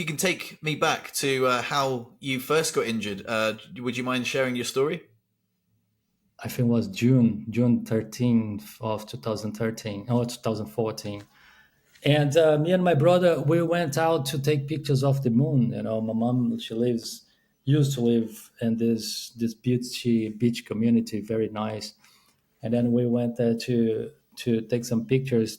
You can take me back to how you first got injured. Would you mind sharing your story? I think it was June 13th of 2013 or 2014. And me and my brother, we went out to take pictures of the moon. My mom, she used to live in this beach community, very nice. And then we went there to take some pictures.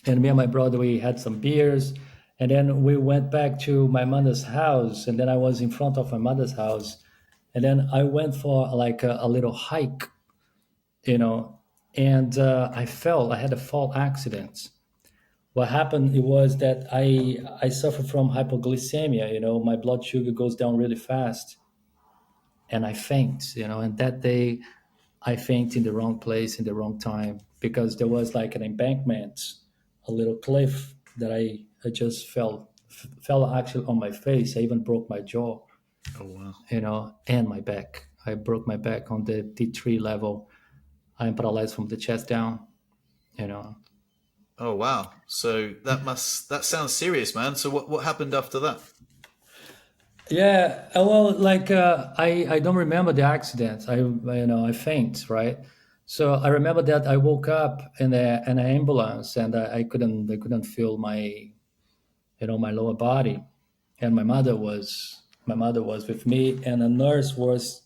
And me and my brother, we had some beers. And then we went back to my mother's house. And then I was in front of my mother's house. And then I went for like a little hike, you know, and I fell. I had a fall accident. What happened it was that I suffer from hypoglycemia. My blood sugar goes down really fast, and I faint. And that day, I faint in the wrong place in the wrong time because there was like an embankment, a little cliff that I just fell actually on my face. I even broke my jaw, Oh wow. and my back. I broke my back on the T3 level. I'm paralyzed from the chest down. You know, Oh wow. So that sounds serious, man. So what happened after that? Yeah, well, like I don't remember the accident. I faint, right? So I remember that I woke up in an ambulance and I couldn't feel my lower body, and my mother was with me, and a nurse was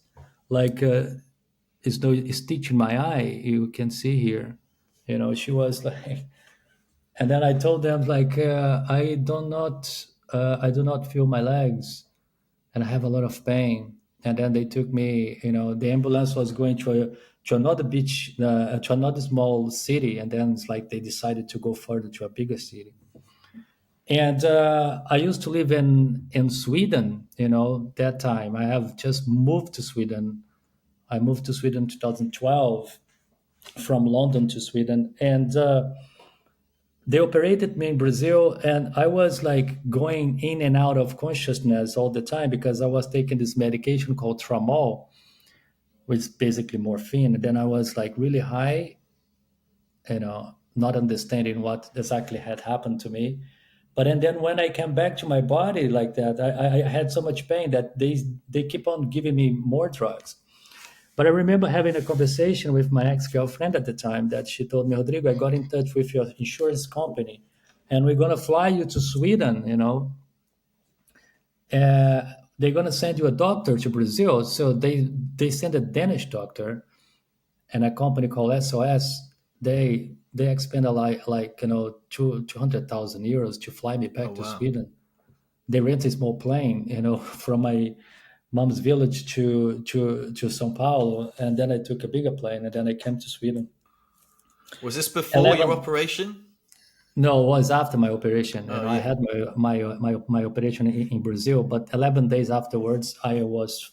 like is stitching my eye. You can see here, she was like, and then I told them like I do not feel my legs and I have a lot of pain. And then they took me, the ambulance was going to another beach, to another small city, and then it's like they decided to go further to a bigger city. And I used to live in Sweden, that time. I have just moved to Sweden. I moved to Sweden in 2012 from London to Sweden, and they operated me in Brazil, and I was like going in and out of consciousness all the time because I was taking this medication called Tramol, which is basically morphine. And then I was like really high, not understanding what exactly had happened to me. But and then when I came back to my body like that, I had so much pain that they keep on giving me more drugs. But I remember having a conversation with my ex-girlfriend at the time that she told me, Rodrigo, I got in touch with your insurance company and we're going to fly you to Sweden, they're going to send you a doctor to Brazil. So they sent a Danish doctor and a company called SOS. They expend a like 200,000 euros to fly me Oh back to wow. Sweden. They rent a small plane, from my mom's village to São Paulo, and then I took a bigger plane, and then I came to Sweden. Was this before your 11 operation? No, it was after my operation. Oh I yeah. had my operation in Brazil, but 11 days afterwards, I was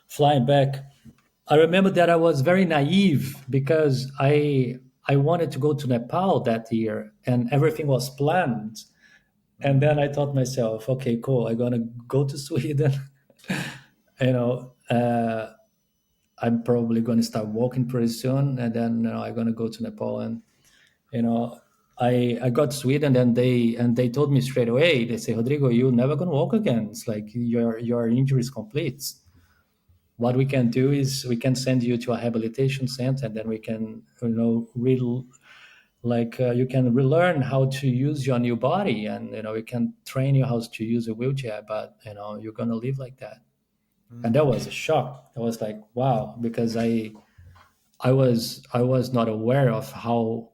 flying back. I remember that I was very naive because I wanted to go to Nepal that year, and everything was planned. And then I thought myself, okay, cool. I'm gonna go to Sweden. you know, uh, I'm probably gonna start walking pretty soon, and then I'm gonna go to Nepal. And you know, I got to Sweden, and they told me straight away. They say, Rodrigo, you're never gonna walk again. It's like your injury is complete. What we can do is we can send you to a rehabilitation center, and then we can you can relearn how to use your new body, and we can train you how to use a wheelchair, but you're gonna live like that. And that was a shock. I was like, wow, because I was not aware of how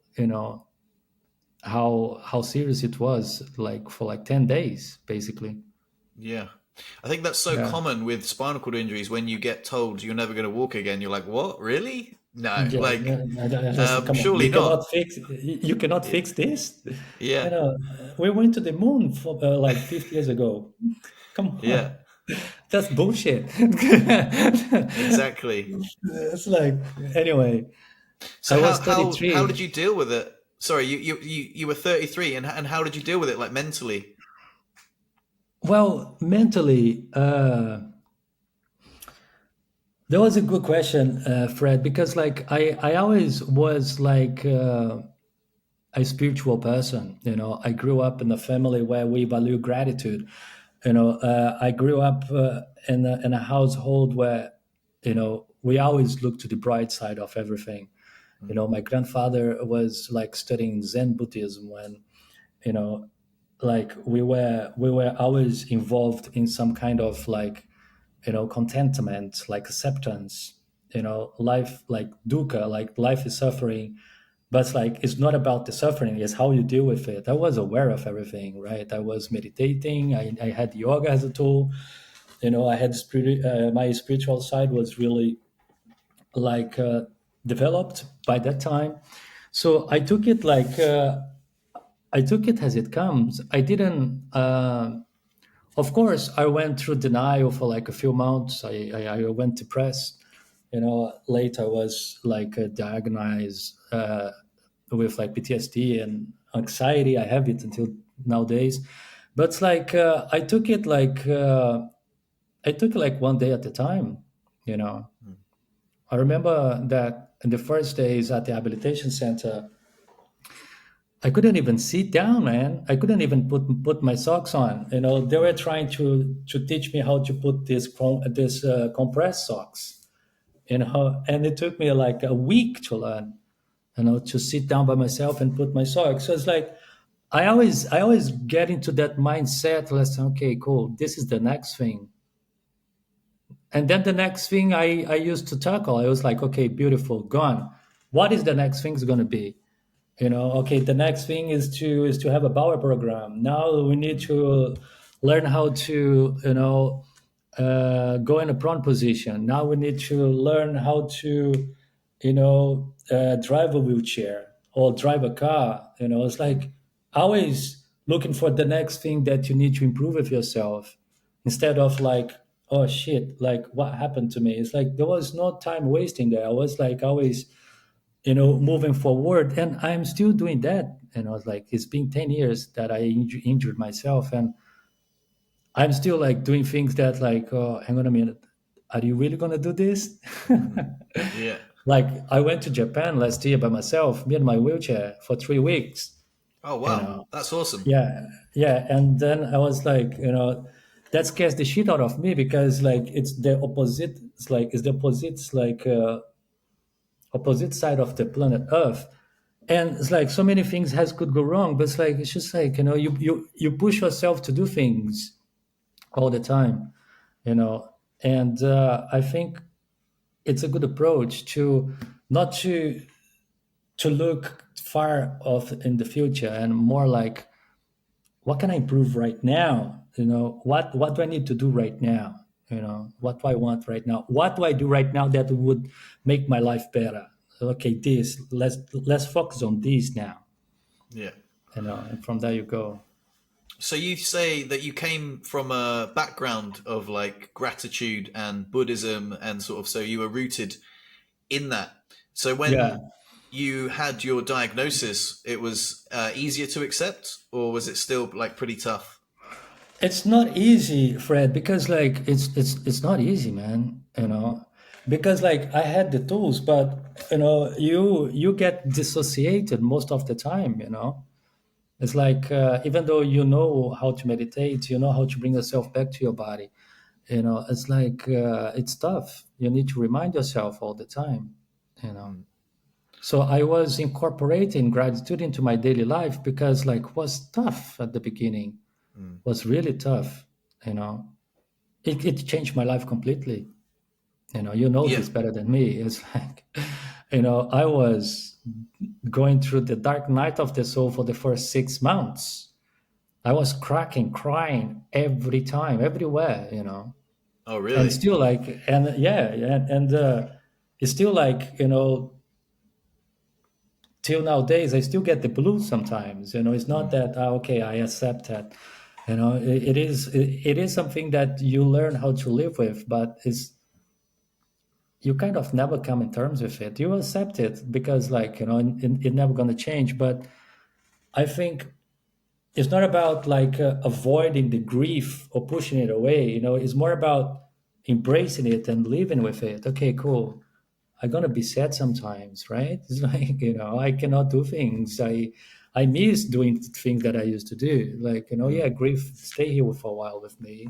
serious it was, like for like 10 days basically. Yeah. I think that's so Yeah. common with spinal cord injuries. When you get told you're never going to walk again, you're like, what? Really? No, Yeah, like, come on, surely not. you cannot Yeah. fix this. Yeah. We went to the moon for like 50 years ago. Come Yeah. on, that's bullshit. Exactly. It's like, anyway, So I how was how how did 33. you deal with it? Sorry, you were 33, and how did you deal with it, like mentally? Well, mentally, that was a good question, Fred, because like I always was like a spiritual person. I grew up in a family where we value gratitude. I grew up in a household where, we always look to the bright side of everything. My grandfather was like studying Zen Buddhism when, you know, like we were always involved in some kind of like, contentment, like acceptance. Life, like dukkha, like life is suffering, but it's like it's not about the suffering, it's how you deal with it. I was aware of everything, right? I was meditating, I had yoga as a tool. I had my spiritual side was really like developed by that time. So I took it as it comes. I didn't of course I went through denial for like a few months. I went depressed. Later I was like diagnosed with like PTSD and anxiety. I have it until nowadays, but it's like I took it like one day at a time. you know I remember that in the first days at the rehabilitation center, I couldn't even sit down, man. I couldn't even put my socks on. They were trying to teach me how to put this compressed socks. And it took me like a week to learn. To sit down by myself and put my socks. So it's like I always get into that mindset. Let's say, okay, cool. This is the next thing. And then the next thing I used to tackle, I was like, okay, beautiful, gone. What is the next thing is going to be? Okay, the next thing is to have a power program. Now we need to learn how to go in a prone position. Now we need to learn how to drive a wheelchair or drive a car. It's like always looking for the next thing that you need to improve with yourself, instead of like, oh shit, like what happened to me. It's like there was no time wasting there. I was like always moving forward, and I'm still doing that. And I was like, it's been 10 years that I injured myself, and I'm still like doing things that like, oh, hang on a minute, are you really going to do this? Yeah. Like I went to Japan last year by myself, me and my wheelchair, for 3 weeks. Oh you wow, know that's awesome. yeah, yeah. And then I was like, that scares the shit out of me, because like it's the opposite. It's like opposite side of the planet Earth. And it's like so many things has could go wrong, but it's just like, you push yourself to do things all the time. you know and I think it's a good approach to not to look far off in the future, and more like, what can I improve right now? What do I need to do right now? What do I want right now? What do I do right now that would make my life better? Okay, this, let's focus on this now. Yeah. And from there you go. So you say that you came from a background of like gratitude and Buddhism and sort of, so you were rooted in that. So Yeah, when you had your diagnosis, it was easier to accept, or was it still like pretty tough? it's not easy, Fred, because like it's not easy, man. Because like I had the tools, but you get dissociated most of the time. It's like, even though you know how to meditate, you know how to bring yourself back to your body. It's like, it's tough. You need to remind yourself all the time. You know. Mm, So I was incorporating gratitude into my daily life, because like was tough at the beginning, mm. was really tough. You know, it changed my life completely. You know Yeah. this better than me. It's like, I was going through the dark night of the soul for the first 6 months. I was cracking, crying every time, everywhere, Oh, and really? still like, and yeah, and it's still like, till nowadays, I still get the blues sometimes. It's not Mm, that, okay, I accept that. It is something that you learn how to live with, but it's you kind of never come in terms with it. You accept it because, like, it never going to change. But I think it's not about like avoiding the grief or pushing it away. It's more about embracing it and living with it. Okay, cool. I'm gonna be sad sometimes, right? It's like, I cannot do things. I miss doing things that I used to do. Like, yeah, Mm. grief, stay here for a while with me.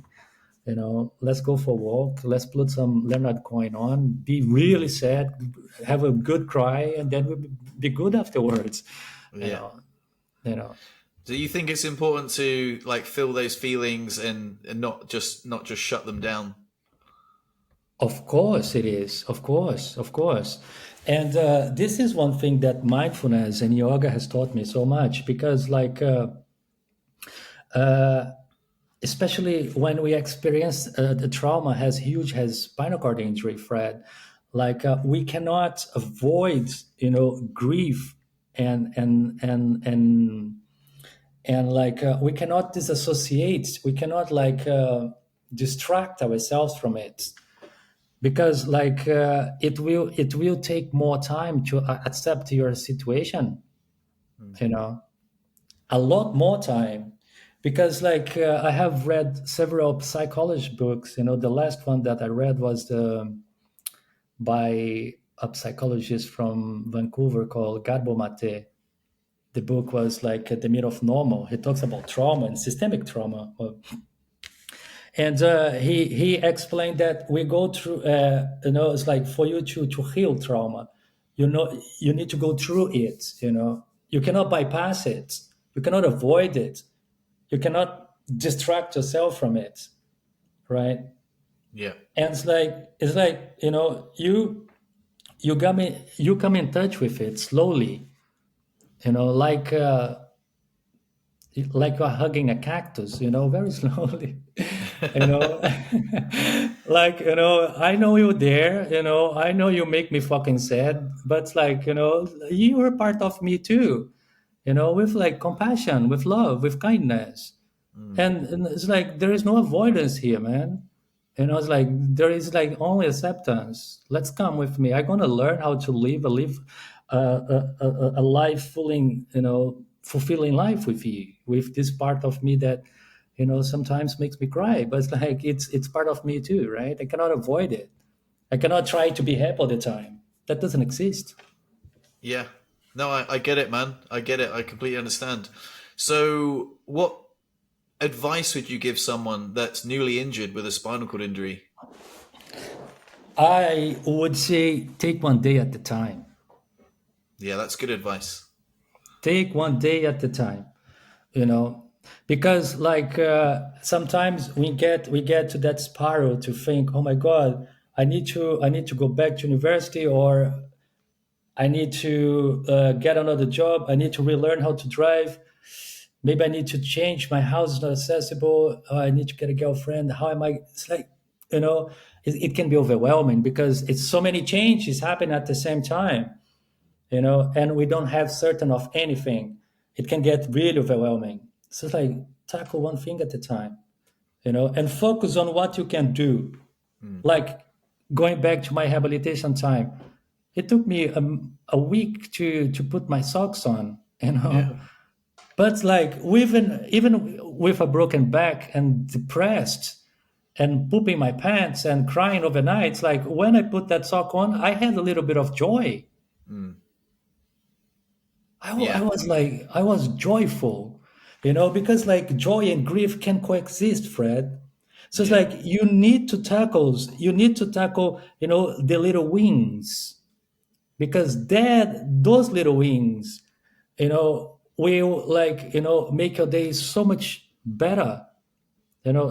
Let's go for a walk. Let's put some Leonard Cohen on. Be really sad, have a good cry, and then we'll be good afterwards. You Yeah. know, you know. Do you think it's important to like feel those feelings and not just shut them down? Of course, it is. Of course, of course. And this is one thing that mindfulness and yoga has taught me so much because, like, especially when we experience the trauma has spinal cord injury, Fred. Like, we cannot avoid, grief and like we cannot disassociate. We cannot like distract ourselves from it because like it will take more time to accept your situation, Mm. you know a lot more time because like I have read several psychology books. The last one that I read was by a psychologist from Vancouver called Garbo Mate. The book was like the myth of normal. He talks about trauma and systemic trauma. And he explained that we go through, it's like for you to heal trauma, you need to go through it. You cannot bypass it. You cannot avoid it. You cannot distract yourself from it, right? Yeah. And it's like you come in touch with it slowly, like you're hugging a cactus, very slowly. you know like I know you're there. I know you make me fucking sad, but like you're a part of me too, with like compassion, with love, with kindness. Mm. And it's like there is no avoidance here, man. It's like there is like only acceptance. Let's come with me. I'm gonna learn how to live a life fulfilling life with you, with this part of me that sometimes makes me cry, but it's like it's part of me too, right? I cannot avoid it. I cannot try to be happy all the time. That doesn't exist. Yeah. No, I get it, man. I get it. I completely understand. So, what advice would you give someone that's newly injured with a spinal cord injury? I would say take one day at a time. Yeah, that's good advice. Take one day at a time. you know because like sometimes we get to that spiral to think, oh my god, I need to go back to university, or I need to get another job, I need to relearn how to drive, maybe I need to change, my house is not accessible, I need to get a girlfriend, how am I? It's like, you know it can be overwhelming because it's so many changes happening at the same time, and we don't have certain of anything. It can get really overwhelming. So it's like tackle one thing at a time, and focus on what you can do. Mm. Like going back to my rehabilitation time, it took me a week to put my socks on, Yeah. but like even with a broken back and depressed and pooping my pants and crying overnight, it's like when I put that sock on, I had a little bit of joy. Mm. I Yeah. was like, I was joyful, because like joy and grief can coexist, Fred. So it's Yeah. like you need to tackle, the little wins, because those little wins, will like, make your day so much better,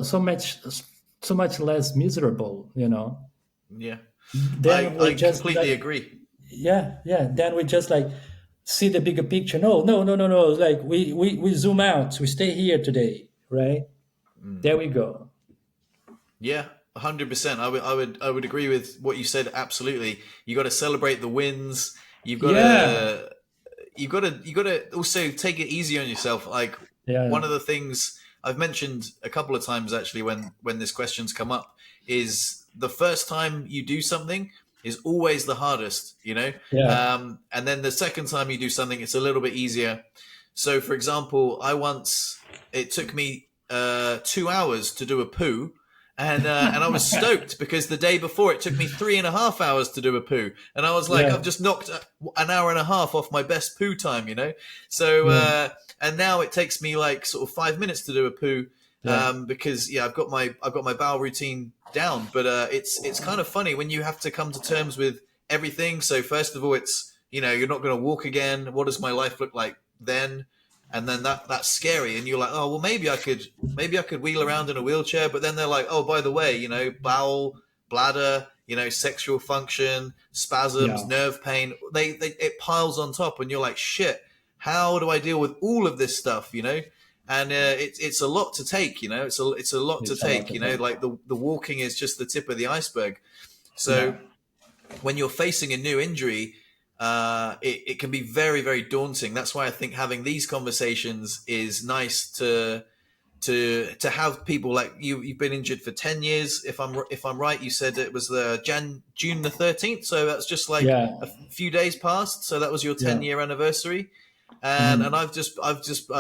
so much less miserable, Yeah. I Then we I just completely like, agree. yeah, then we just like see the bigger picture. No, no, no, no, no, like we zoom out, we stay here today, right? Mm. There we go. Yeah, 100%. I would agree with what you said. Absolutely. You got to celebrate the wins. You've got Yeah, to you got to also take it easy on yourself. Like yeah, one of the things I've mentioned a couple of times actually when this question's come up is the first time you do something is always the hardest, yeah, and then the second time you do something, it's a little bit easier. So, for example, it took me 2 hours to do a poo, and I was stoked because the day before it took me 3.5 hours to do a poo, and I was like, I've Yeah, just knocked an hour and a half off my best poo time, you know. So yeah, and now it takes me like sort of 5 minutes to do a poo, yeah, because I've got my bowel routine down. But it's kind of funny when you have to come to terms with everything. So first of all, it's, you know, you're not going to walk again. What does my life look like then? And then that's scary, and you're like, oh well, maybe I could wheel around in a wheelchair. But then they're like, oh, by the way, you know, bowel, bladder, you know, sexual function, spasms, yeah. nerve pain, they it piles on top, and you're like, shit, how do I deal with all of this stuff, you know? And it's a lot to take, you know. It's a lot to It's a lot take, to you know. take. Like the walking is just the tip of the iceberg. Yeah, So when you're facing a new injury, it can be very, very daunting. That's why I think having these conversations is nice to have people like you. You've been injured for 10 years, if I'm right. You said it was the June the 13th, so that's just like yeah, a few days past. So that was your yeah, 10-year anniversary, and mhm, I've just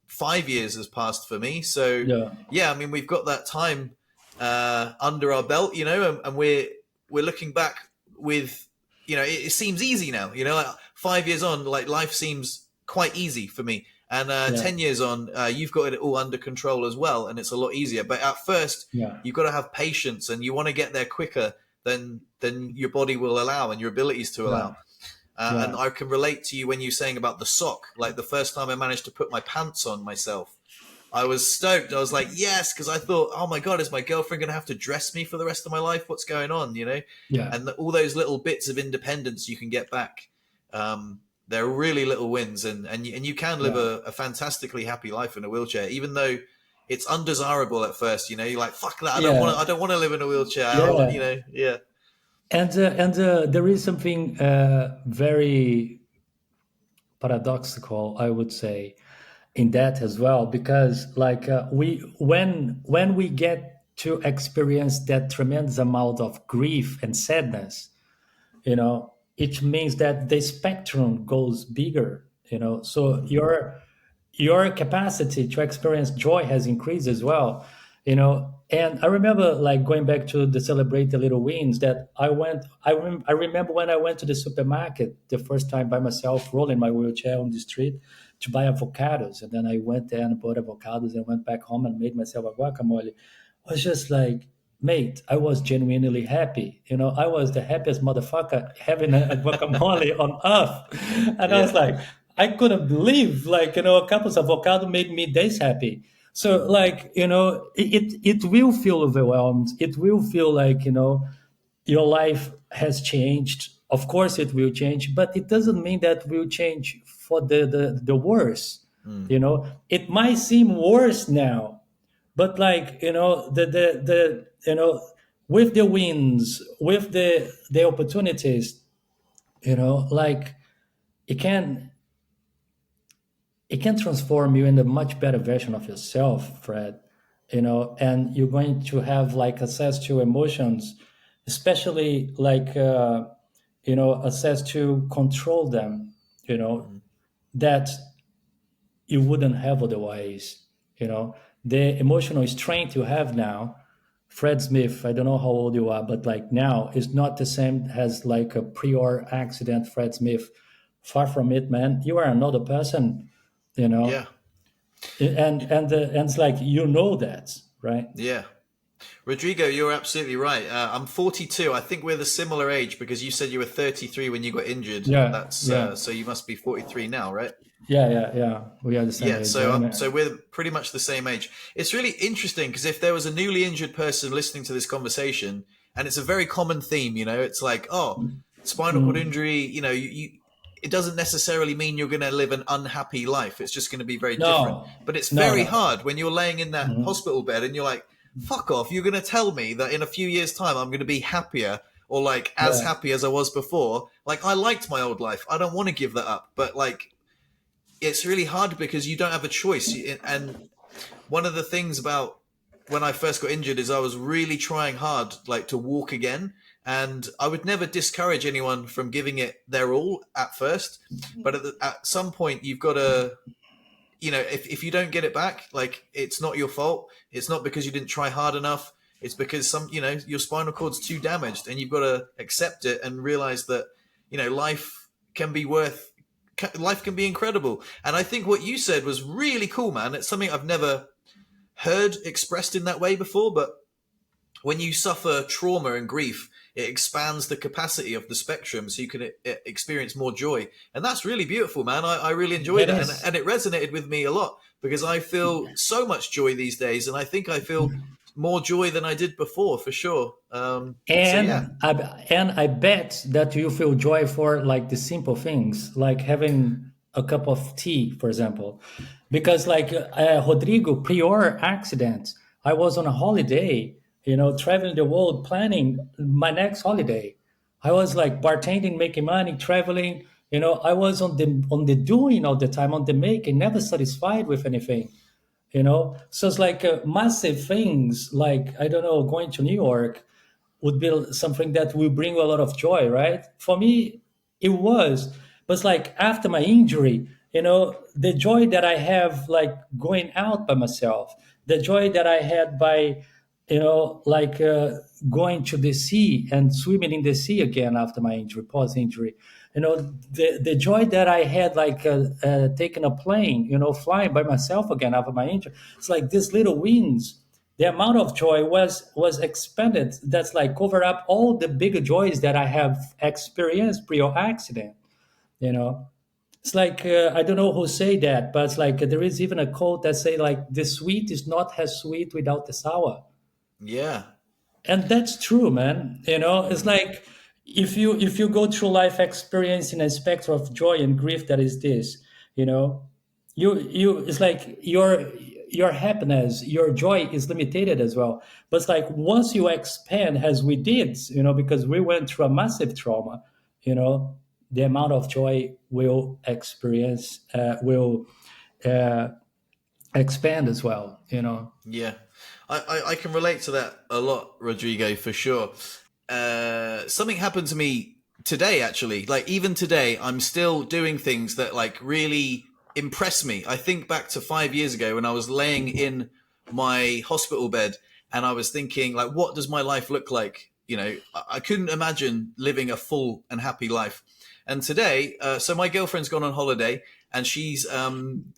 5 years has passed for me. So yeah, yeah, I mean we've got that time under our belt, you know, and we're looking back with, you know, it seems easy now, you know, like 5 years on, like life seems quite easy for me. And yeah, 10 years on, you've got it all under control as well, and it's a lot easier. But at first, yeah, you've got to have patience, and you want to get there quicker than your body will allow and your abilities to yeah, allow. And yeah, I can relate to you when you're saying about the sock. Like the first time I managed to put my pants on myself, I was stoked. I was like, yes, because I thought, oh my God, is my girlfriend going to have to dress me for the rest of my life? What's going on, you know? yeah, And all those little bits of independence you can get back, they're really little wins. And you can live yeah, a fantastically happy life in a wheelchair, even though it's undesirable at first. You know, you're like, fuck that. yeah, I don't want to live in a wheelchair. I want, you yeah. know, yeah. And there is something very paradoxical, I would say, in that as well, because like we when we get to experience that tremendous amount of grief and sadness, you know, it means that the spectrum goes bigger, you know, so Mm. your capacity to experience joy has increased as well, you know. And I remember like going back to the celebrate the little wins that I remember when I went to the supermarket the first time by myself, rolling my wheelchair on the street to buy avocados, and then I went there and bought avocados and went back home and made myself a guacamole. I was just like, mate, I was genuinely happy. You know, I was the happiest motherfucker having a guacamole on earth. And I was Yeah. like, I couldn't believe, like, you know, a couple of avocado made me this happy. So, Mm. like, you know, it will feel overwhelmed. It will feel like, you know, your life has changed. Of course, it will change, but it doesn't mean that will change for the worse. Mm. You know, it might seem worse now, but like you know the you know with the wins, with the opportunities, you know, like it can it can transform you in a much better version of yourself, Fred. You know, and you're going to have like access to emotions, especially like you know, access to control them, you know, Mm. that you wouldn't have otherwise. You know, the emotional strength you have now, Fred Smith, I don't know how old you are, but like now is not the same as like a prior accident Fred Smith. Far from it, man. You are another person, you Yeah. know. And it's like you know that, right? Yeah. Rodrigo, you're absolutely right. I'm 42. I think we're the similar age because you said you were 33 when you got injured. Yeah, That's yeah, so you must be 43 now, right? yeah, yeah, yeah. We are the same Yeah. age. I So mean, we're pretty much the same age. It's really interesting because if there was a newly injured person listening to this conversation, and it's a very common theme, you know, it's like, oh, spinal cord mm, injury. You know, you it doesn't necessarily mean you're going to live an unhappy life. It's just going to be very different. no, But it's no, very no. hard when you're laying in that Mhm. hospital bed and you're like, fuck off. You're going to tell me that in a few years' time I'm going to be happier or like as Yeah, happy as I was before. Like I liked my old life. I don't want to give that up. But like it's really hard because you don't have a choice. And one of the things about when I first got injured is I was really trying hard, like to walk again. And I would never discourage anyone from giving it their all at first, but at some point you've got to, you know, if you don't get it back, like it's not your fault. It's not because you didn't try hard enough. it's because your spinal cord's too damaged, and you've got to accept it and realize that life can be life can be incredible. And I think what you said was really cool, man. It's something I've never heard expressed in that way before, but when you suffer trauma and grief, it expands the capacity of the spectrum so you can experience more joy. And that's really beautiful, man. I really enjoyed It that. is. And it resonated with me a lot because I feel so much joy these days. And I think I feel more joy than I did before, for sure. So, yeah. And I bet that you feel joy for like the simple things, like having a cup of tea, for example. Because like Rodrigo, prior accident, I was on a holiday, traveling the world, planning my next holiday. I was like bartending, making money, traveling. I was on the doing all the time, on the making, never satisfied with anything. So it's like massive things, like I don't know, going to New York would be something that will bring a lot of joy, right? For me, it was. But it's like after my injury, the joy that I have, like going out by myself, the joy that I had by, like going to the sea and swimming in the sea again after my injury, post injury. The joy that I had, like taking a plane, flying by myself again after my injury. It's like these little wins, the amount of joy was expanded. That's like cover up all the bigger joys that I have experienced pre or accident. You know, it's like I don't know who say that, but it's like there is even a quote that say like the sweet is not as sweet without the sour, Yeah. and that's true, man. It's like if you go through life experiencing a spectrum of joy and grief that is this, you know, you it's like your happiness, your joy is limited as well. But it's like once you expand, as we did, because we went through a massive trauma, the amount of joy will experience will uh, expand as well. Yeah. I can relate to that a lot, Rodrigo, for sure. Something happened to me today, actually. Like, even today, I'm still doing things that, like, really impress me. I think back to 5 years ago when I was laying in my hospital bed and I was thinking, like, what does my life look like? I couldn't imagine living a full and happy life. And today, so my girlfriend's gone on holiday and she's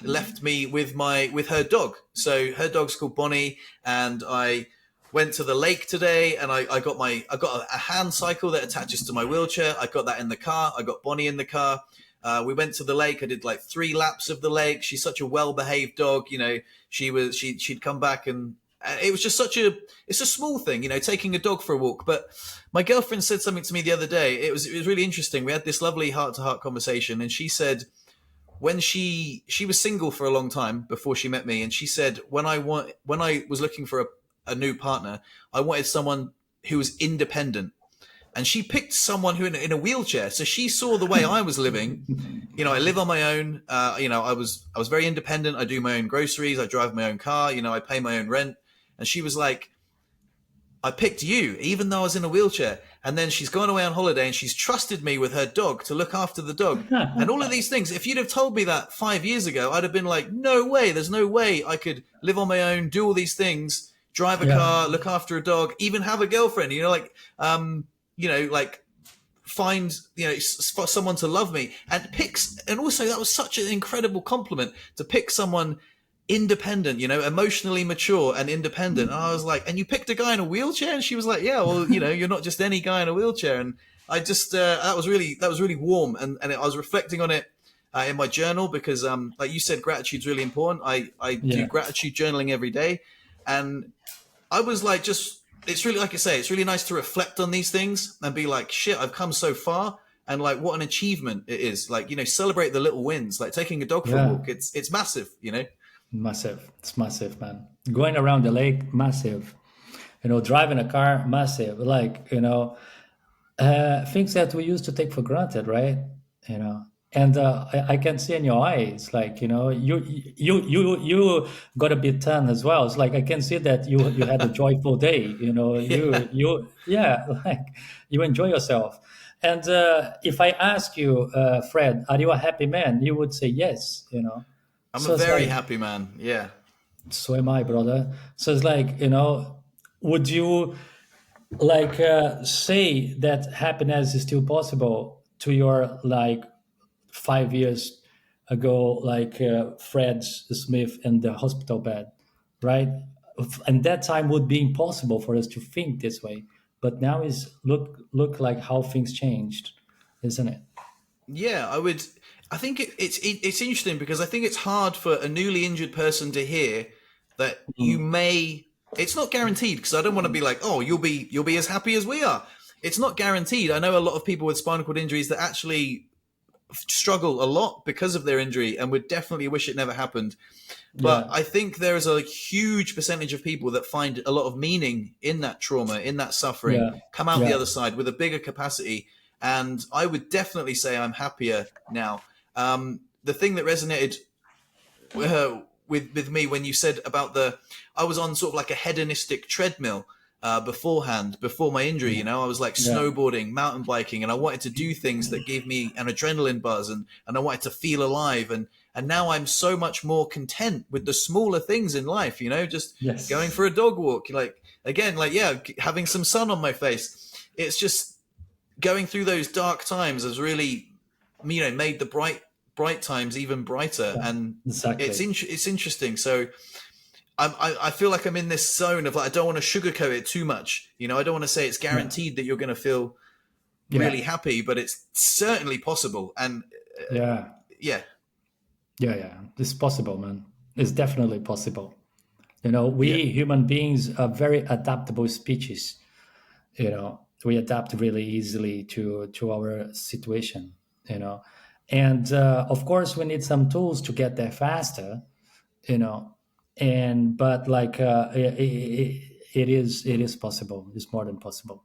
left me with her dog. So her dog's called Bonnie, and I went to the lake today, and I got a hand cycle that attaches to my wheelchair. I got that in the car. I got Bonnie in the car. We went to the lake. I did like 3 laps of the lake. She's such a well-behaved dog. She'd come back, and it was just it's a small thing, taking a dog for a walk. But my girlfriend said something to me the other day. It was really interesting. We had this lovely heart-to-heart conversation, and she said when she was single for a long time before she met me, and she said when I was looking for a new partner, I wanted someone who was independent. And she picked someone who in a wheelchair. So she saw the way I was living. I live on my own. I was very independent. I do my own groceries. I drive my own car. I pay my own rent. And she was like, I picked you, even though I was in a wheelchair. And then she's gone away on holiday and she's trusted me with her dog to look after the dog. And all of these things, if you'd have told me that 5 years ago, I'd have been like, no way. There's no way I could live on my own, do all these things, drive a Yeah. car, look after a dog, even have a girlfriend, like find for someone to love me and picks. And also that was such an incredible compliment to pick someone independent, emotionally mature and independent. And I was like, and you picked a guy in a wheelchair? And she was like, yeah, well, you're not just any guy in a wheelchair. And I just that was really warm. And I was reflecting on it in my journal because like you said, gratitude's really important. I do Yeah. gratitude journaling every day. And I was like, it's really, like I say, it's really nice to reflect on these things and be like, shit, I've come so far. And like, what an achievement it is. Like, celebrate the little wins, like taking a dog for a Yeah. walk. It's massive. Massive. It's massive, man. Going around the lake, massive. Driving a car, massive. Like, things that we used to take for granted, right? You know, and I can see in your eyes, like, you got a bit tan as well. It's like I can see that you had a joyful day. Yeah. Yeah, like you enjoy yourself. And if I ask you, Fred, are you a happy man? You would say yes. I'm a So it's very like happy man. Yeah. so am I, brother. So it's like, would you like say that happiness is still possible to your like 5 years ago, like Fred Smith in the hospital bed, right? And that time would be impossible for us to think this way. But now is look like how things changed, isn't it? Yeah, I would. I think it's interesting because I think it's hard for a newly injured person to hear that you Mm. may. It's not guaranteed because I don't want to be like, oh, you'll be as happy as we are. It's not guaranteed. I know a lot of people with spinal cord injuries that actually struggle a lot because of their injury and would definitely wish it never happened. But Yeah, I think there is a huge percentage of people that find a lot of meaning in that trauma, in that suffering, yeah, come out the yeah, other side with a bigger capacity. And I would definitely say I'm happier now. The thing that resonated with me when you said about I was on sort of like a hedonistic treadmill beforehand, before my injury. You know, I was like yeah, snowboarding, mountain biking, and I wanted to do things that gave me an adrenaline buzz, and I wanted to feel alive. And now I'm so much more content with the smaller things in life. You know, just going yes, for a dog walk, like again, like yeah, having some sun on my face. It's just going through those dark times has really, made the bright times even brighter. yeah, And exactly. it's interesting. So I feel like I'm in this zone of like I don't want to sugarcoat it too much. I don't want to say it's Yeah, guaranteed that you're going to feel really yeah, happy, but it's certainly possible. And yeah, yeah, yeah, yeah. It's possible, man. It's definitely possible. yeah, We human beings are very adaptable species. We adapt really easily to our situation. And of course we need some tools to get there faster. you know and but like it is possible. It's more than possible.